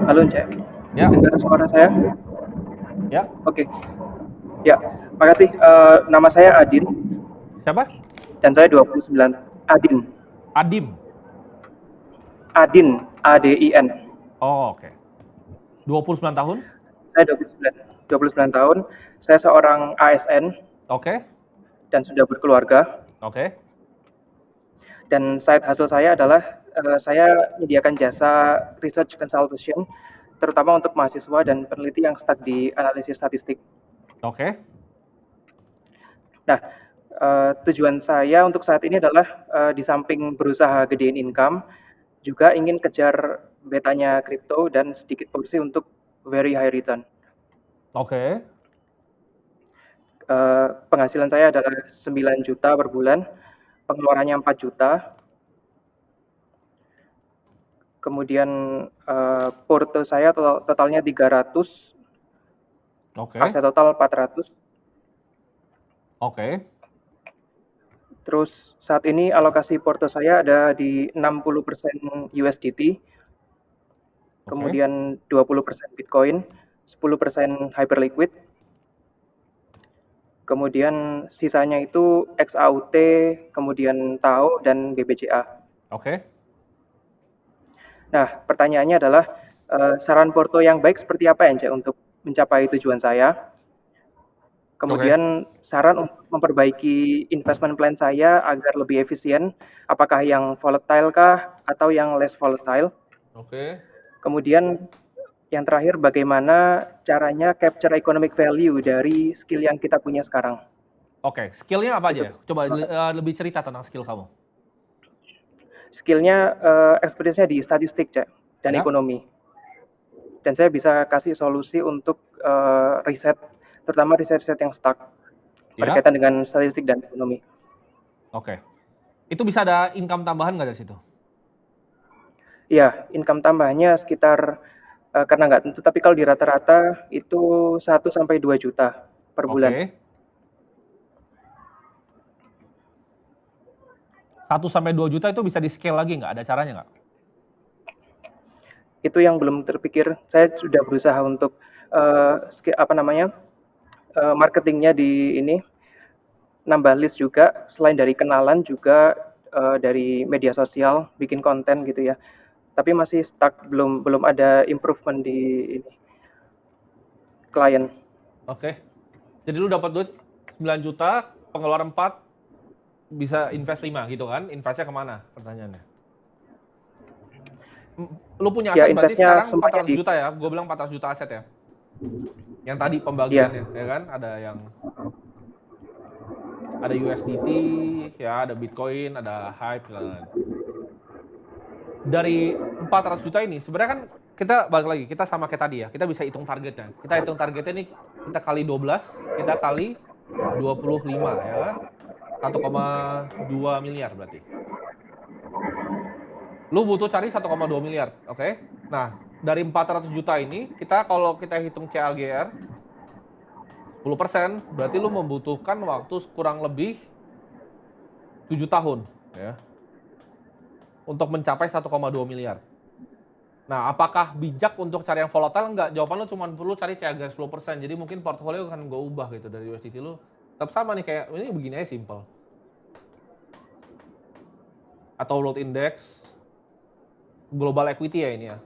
Halo, Cek. Ya, Dengar suara saya? ya. Oke. Ya, makasih. Nama saya Adin Siapa? dan saya 29. Adin. Adim. Adin, ADIN. Oh, oke. 29 tahun. Saya 29 tahun. Saya seorang ASN Oke. dan sudah berkeluarga. Oke. Dan side hustle saya adalah saya menyediakan jasa research consultation terutama untuk mahasiswa dan peneliti yang stuck di analisis statistik. Oke. Nah, tujuan saya untuk saat ini adalah di samping berusaha gedein income, juga ingin kejar betanya kripto dan sedikit porsi untuk very high return. Oke. Penghasilan saya adalah 9 juta per bulan, pengeluarannya 4 juta. Kemudian porto saya totalnya 300, Oke. aset total 400. Oke. Terus saat ini alokasi porto saya ada di 60% USDT, Oke. kemudian 20% Bitcoin, 10% Hyperliquid, kemudian sisanya itu XAUT, kemudian TAO, dan BBCA. Oke. Nah, pertanyaannya adalah saran porto yang baik seperti apa ya, Cek, untuk mencapai tujuan saya? Oke. Kemudian saran untuk memperbaiki investment plan saya agar lebih efisien, apakah yang volatile kah atau yang less volatile? Oke. Kemudian yang terakhir, bagaimana caranya capture economic value dari skill yang kita punya sekarang? Oke. Skillnya apa Itu aja? Coba lebih cerita tentang skill kamu. skillnya, expertise-nya di statistik, Cak, dan Ya. ekonomi. Dan saya bisa kasih solusi untuk riset, terutama riset-riset yang stuck Ya. berkaitan dengan statistik dan ekonomi. Oke. Itu bisa ada income tambahan nggak dari situ? Iya, income tambahnya sekitar, karena nggak tentu, tapi kalau di rata-rata itu 1 sampai 2 juta per bulan. Oke. 1 sampai 2 juta itu bisa di scale lagi nggak? Ada caranya nggak? Itu yang belum terpikir. Saya sudah berusaha untuk apa namanya, marketingnya di ini, nambah list juga, selain dari kenalan juga dari media sosial, bikin konten gitu ya. Tapi masih stuck, belum belum ada improvement di ini, klien. Oke. Jadi lu dapat duit 9 juta, pengeluaran 4, bisa invest 5 gitu kan? Investnya kemana? Pertanyaannya. Lu punya Ya aset berarti investnya sekarang semuanya 400 di, juta ya? Gue bilang 400 juta aset ya? Yang tadi ya, pembagiannya, ya kan? Ada USDT, ya, ada Bitcoin, ada Hype, dan lain-lain. Dari 400 juta ini, sebenarnya kan kita balik lagi, kita sama kayak tadi ya, kita bisa hitung targetnya. Kita hitung targetnya nih, kita kali 12, kita kali 25, ya kan? 1,2 miliar berarti. Lu butuh cari 1,2 miliar, oke? Nah, dari 400 juta ini, kalau kita hitung CAGR, 10%, berarti lu membutuhkan waktu kurang lebih 7 tahun, ya, untuk mencapai 1,2 miliar. Nah, apakah bijak untuk cari yang volatile? Enggak, jawaban lu cuma perlu cari CAGR 10%. Jadi mungkin portfolio akan gue ubah gitu dari USDT lu. Tetap sama nih, kayak ini begini aja simple. Atau world index, global equity ya ini ya.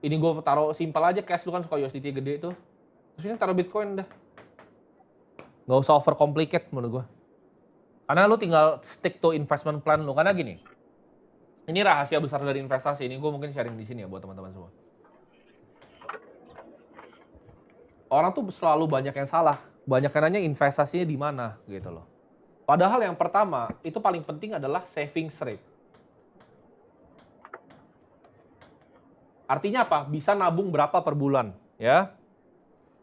Ini gue taruh simple aja, cash lu kan suka USDT gede tuh. Terus ini taruh Bitcoin dah. Nggak usah over complicate menurut gue. Karena lu tinggal stick to investment plan lu. Karena gini, ini rahasia besar dari investasi. Ini gue mungkin sharing di sini ya buat teman-teman semua. Orang tuh selalu banyak yang salah. Banyak yang nanya investasinya di mana gitu loh. Padahal yang pertama, itu paling penting adalah savings rate. Artinya apa? Bisa nabung berapa per bulan, ya.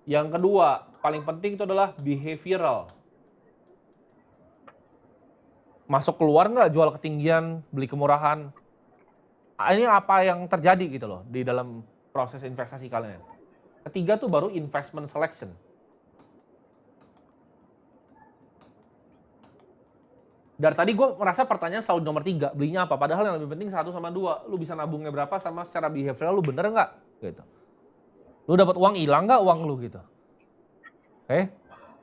Yang kedua, paling penting itu adalah behavioral. Masuk keluar nggak, jual ketinggian, beli kemurahan. Ini apa yang terjadi gitu loh di dalam proses investasi kalian. Ketiga tuh baru investment selection. Dari tadi gue merasa pertanyaan selalu nomor 3, belinya apa? Padahal yang lebih penting 1 sama 2. Lu bisa nabungnya berapa sama secara behavioral lu bener nggak? Gitu. Lu dapat uang hilang nggak uang lu gitu? Oke?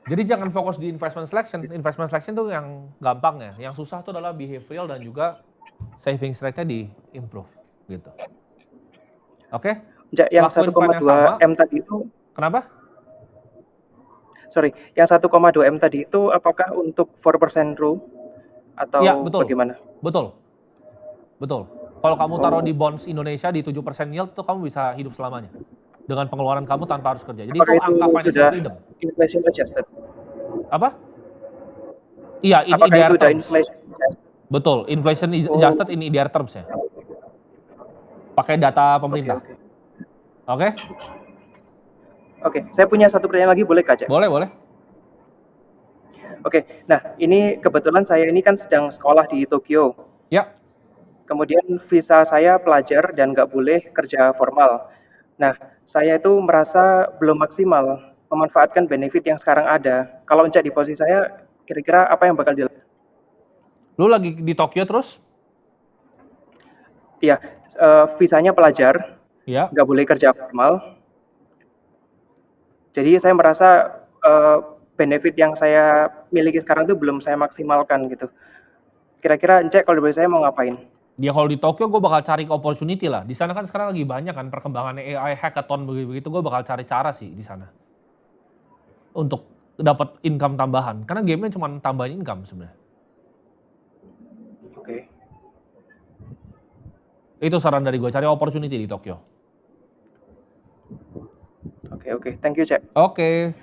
Jadi jangan fokus di investment selection. Investment selection tuh yang gampang ya. Yang susah tuh adalah behavioral dan juga savings rate-nya di-improve gitu. Oke? Yang Lakuin plan yang 1,2 sama. M tadi itu, Kenapa? sorry, yang 1,2 M tadi itu apakah untuk 4% rule Iya, atau betul. bagaimana? Betul. Betul. Kalau kamu taruh Oh, di bonds Indonesia di 7% yield tuh kamu bisa hidup selamanya. Dengan pengeluaran kamu tanpa harus kerja. Jadi itu apakah itu angka financial sudah freedom. inflation adjusted? Apa? Iya, in Apakah IDR itu sudah terms. inflation adjusted? Betul, inflation Oh, adjusted in IDR terms ya. Pakai data oke, pemerintah. oke. Oke? Oke, saya punya satu pertanyaan lagi, boleh Kak, Cek? Boleh, boleh. Oke, nah ini kebetulan saya ini kan sedang sekolah di Tokyo. Ya, Kemudian visa saya pelajar dan nggak boleh kerja formal. Nah, saya itu merasa belum maksimal memanfaatkan benefit yang sekarang ada. Kalau Cek di posisi saya, kira-kira apa yang bakal dilakukan? lu lagi di Tokyo terus? Iya, visanya pelajar, Ya. nggak boleh kerja formal. Jadi saya merasa benefit yang saya miliki sekarang itu belum saya maksimalkan gitu. Kira-kira Encek kalau dari saya mau ngapain? Ya kalau di Tokyo gue bakal cari opportunity lah. Di sana kan sekarang lagi banyak kan perkembangan AI, hackathon begitu gue bakal cari cara sih di sana untuk dapat income tambahan. Karena game-nya cuma tambahin income sebenarnya. Oke. Itu saran dari gue, cari opportunity di Tokyo. Oke, oke. Thank you, Cek. Oke.